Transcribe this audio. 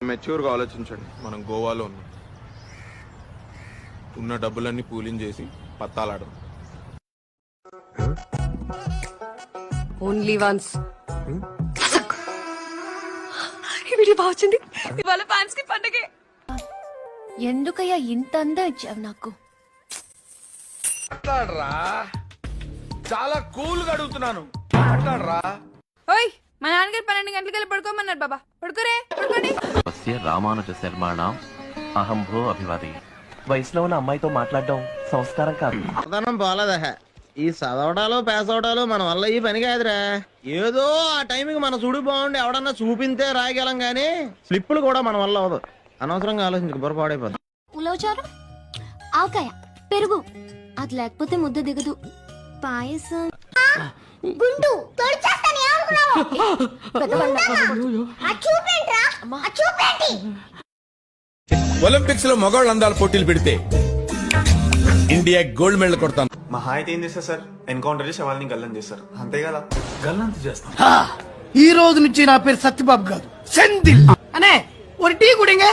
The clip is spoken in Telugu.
మెచ్యూర్గా ఆలోచించండి. మనం గోవాలో ఉన్నాం. ఉన్న డబ్బులన్నీ పూలింగ్ చేసి పత్తాలాడడం. Only once. ఈ వీడియో బాగా వచ్చింది. ఇవాళ ఫ్యాన్స్ కి పండగే. ఎందుకయ్యా ఇంత అందం ఇచ్చావు నాకు? మాట్లాడరా, చాలా కూల్ గా అడుగుతున్నాను, మాట్లాడరా. ఓయ్, మా నాన్నగారు 12 గంటలకెళ్ళి పడుకోమన్నారు బాబా. పడుకోరే, పడుకోండి. రామానుజ శర్మాణం అహం భో అభివాది. వయసులో ఉన్న అమ్మాయితో మాట్లాడడం సంస్కారం కాదు. అర్థనం పోలేదహ. ఈ చదవడాలు పేస్ అవడాలు మన వల్ల ఈ పని కాదురా. ఏదో ఆ టైంకి మన చూడు బాగుండి ఎవడన్నా చూపింతే రాయగలం గానీ స్లిప్పులు కూడా మన వల్ల అవదు. అనవసరంగా ఆలోచించక బొరపాడైపోద్ది. ఉలవచారు, ఆకాయ, పెరుగు, అది లేకపోతే ముద్ద దిగదు. పాయసం, గుండు ఒలింపిక్స్ లో మగవాళ్ళు అందాల పోటీలు పెడితే ఇండియా గోల్డ్ మెడల్ కొడతాను. మహా అయితే ఏం చేస్తారు సార్? ఎన్కౌంటర్ చేసి వాళ్ళని గల్లం చేస్తారు, అంతే కదా? గల్లంత చేస్తాం. ఈ రోజు నుంచి నా పేరు సత్యబాబు కాదు, సెంధిల్. అనే ఒక టీ కుడింగే.